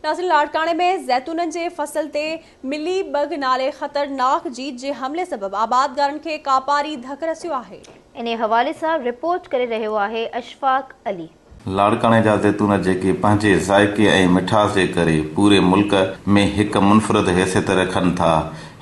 नाज़रीन, लाड़काणे में ज़ैतूननि जे फसल ते मिली बग नाले ख़तरनाक जीत जे हमले सबब आबादगारनि खे कापारी धक रसियो आहे। इन हवाले सां रिपोर्ट करे रहियो आहे अशफाक अली। लाड़काणे जा ज़ैतून जेके पंहिंजे ज़ाइक़े ऐं मिठास जे करे पूरे मुल्क में हिक मुनफ़रिद हैसियत रखनि था,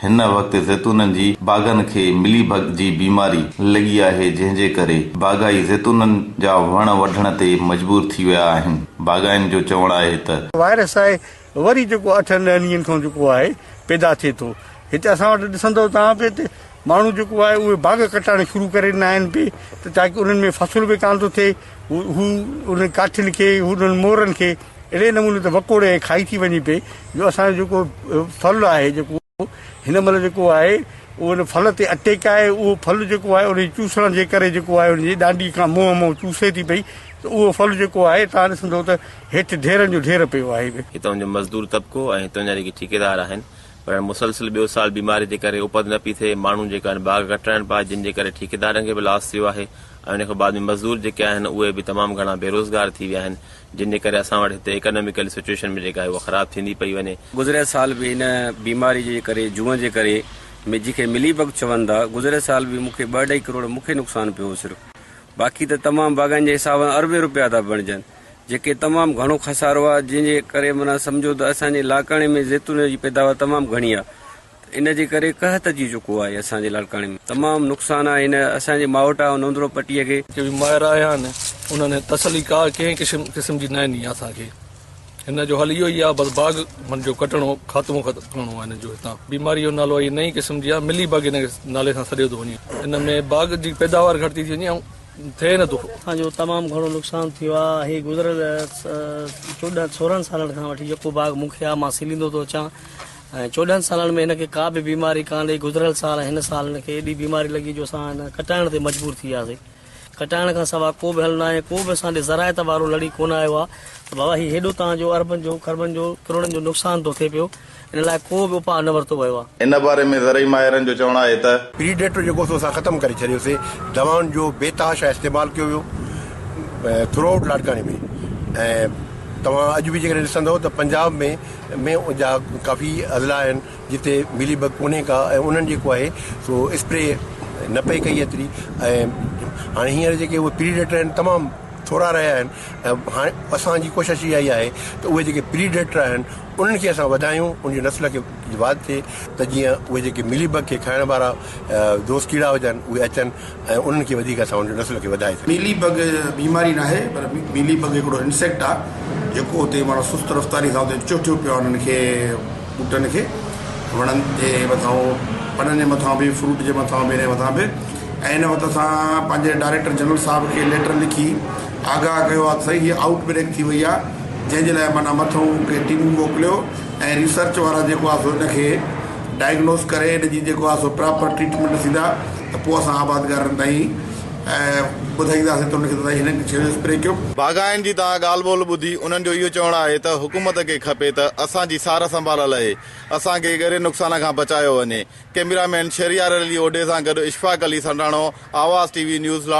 हिन वक़्तु ज़ैतूननि जी बाग़नि खे मिली बग जी बीमारी लॻी आहे, जंहिंजे करे बाग़ाई ज़ैतूननि जा वण वढण ते मजबूर थी विया आहिनि। बाग़ाइनि जो चवणु आहे त वायरस आहे वरी जेको 8-10 ॾींहंनि खां जेको आहे पैदा थिए थो। हिते असां वटि ॾिसंदव तव्हां पे ते माण्हू जेको आहे उहे बाग़ कटाइण शुरू करे ॾिना आहिनि पे त ताकी उन्हनि में फ़सुलु बि कान थो थिए। हू उन काठियुनि खे उन्हनि मोरनि खे अहिड़े नमूने त वकोड़े खाई थी वञे पई जो असांजो जेको फल आहे जेको हिन महिल जेको आहे उन फल ते अटैक आहे। उहो फल जेको आहे उन चूसण जे करे जेको आहे उनजी ॾांडी खां मुंहुं चूसे थी पई त उहो फल जेको आहे तव्हां ॾिसंदव त हेठि ढेरनि जो ढेर पियो आहे। हितां जो मज़दूर तबिको ऐं हितां जा जेके ठेकेदार आहिनि पर मुसलसिल ॿियो साल बीमारी जे करे उपद न पई थिए। माण्हू जेका बाग़ कटाइण पिया, जिन जे करे ठेकेदारनि खे बि लॉस थियो आहे ऐं उन खां बाद में मज़दूर जेके आहिनि उहे बि तमामु घणा बेरोज़गार थी विया आहिनि, जिन जे करे असां वटि हिते इकोनॉमिकल सिचुएशन में जेका आहे उहा ख़राब थींदी पई वञे। गुज़रियल साल बि हिन बीमारी जे करे जूअ जे करे जंहिंखे मिली बग चवनि था, गुज़रियल साल बि मूंखे 2-2.5 करोड़ मूंखे नुक़सानु पियो सिर्फ़ु। बाक़ी त तमामु बाग़नि जे हिसाब सां अरबे रुपया था बणिजनि, जेके तमामु घणो खसारो आहे, जंहिंजे करे माना सम्झो त असांजे लाड़काणे में ज़ैतून जी पैदावार तमामु घणी आहे। इन जे करे कहत अची चुको आहे असांजे लाड़काणे में तमामु नुक़सानु आहे। हिन असांजे मावट आहे नंदरो पटीअ खे बि माहिर आया आहिनि, उन्हनि तसली का कंहिं क़िस्म जी न ॾिनी असांखे। हिन जो हल इहो ई आहे, बसि बाग़ मन जो कटणो ख़ात्मो करणो आहे। हिन जो हितां बीमारी जो नालो इहा नई क़िस्म जी आहे, मिली बग हिन नाले सां सॾियो थो वञे। हिन में बाग़ जी पैदावार घटि थी वञे ऐं थिए नथो। असांजो तमामु घणो नुक़सानु थियो आहे। हीअ गुज़िरियल 14-16 सालनि खां वठी जेको बाग़ मूंखे आहे मां सीलींदो थो अचां ऐं 14 सालनि में हिनखे का बि बीमारी कान रही। गुज़िरियल साल हिन साल हिनखे एॾी बीमारी लॻी जो असां हिन कटाइण ते मजबूर थी वियासीं। कटाइण खां सवाइ को बि हल न आहे, को बि असांजे ज़रायत वारो लड़ी कोन आयो आहे त बाबा हीउ हेॾो तव्हांजो अरबनि जो खरबनि जो करोड़नि जो नुक़सानु थो थिए पियो, इन लाइ को बि उपाउ न वरितो वियो आहे। इन बारे में ज़रई माहिरनि जो चवणु आहे त प्रीडेटर जेको असां ख़तमु करे छॾियोसीं। दवाउनि जो बेतहाशा इस्तेमालु कयो वियो थ्रू आउट लाड़काणे में। ऐं तव्हां अॼु बि जेकॾहिं ॾिसंदव त पंजाब में जा काफ़ी अज़ला आहिनि जिते मिली बग कोन्हे का, ऐं उन्हनि जेको आहे सो स्प्रे न पई कई एतिरी। ऐं हाणे हींअर जेके उहे प्रीडेटर आहिनि तमामु थोरा रहिया आहिनि। ऐं हाणे असांजी कोशिशि इहा ई आहे त उहे जेके प्रीडेटर आहिनि उन्हनि खे असां वधायूं, उनजी नस्ल खे वाध थिए त जीअं उहे जेके मिली बग खे खाइण वारा दोस्त कीड़ा हुजनि उहे अचनि ऐं उन्हनि खे वधीक असां उनजी नस्ल खे वधाए सघूं। मिली बग बीमारी न आहे, पर मिली बग हिकिड़ो इंसेक्ट आहे जेको हुते माण्हू सुस्त रफ़्तारी सां हुते चुटियो पियो आहे। उन्हनि खे ॿूटनि खे वणनि जे मथां, पननि जे मथां बि, फ्रूट जे मथां बि, हिन मथां बि। ऐं हिन वक़्तु असां पंहिंजे डायरेक्टर जनरल साहिब खे लेटर लिखी आगाह कयो आहे सही हीअ आउटब्रेक थी वई आहे, जंहिंजे लाइ माना मथां कंहिं टीमूं मोकिलियो ऐं रिसर्च वारा जेको आहे सो हिनखे डायग्नोस करे हिनजी जेको आहे सो प्रॉपर ट्रीटमेंट थींदा त पोइ असां आबादगारनि ताईं ॿुधाईंदासीं त उनखे हिन शइ जो स्प्रे कयो। बाग़ाइनि जी तव्हां ॻाल्हि ॿोल ॿुधी, उन्हनि जो इहो चवणु आहे त हुकूमत खे खपे त असांजी सार संभाल लहे, असांखे गहरे नुक़सान खां बचायो वञे। कैमरामैन शहरियार अली ओडे सां गॾु इशफाक अली संडाणो, आवाज़ TV न्यूज़ लाड़काणे।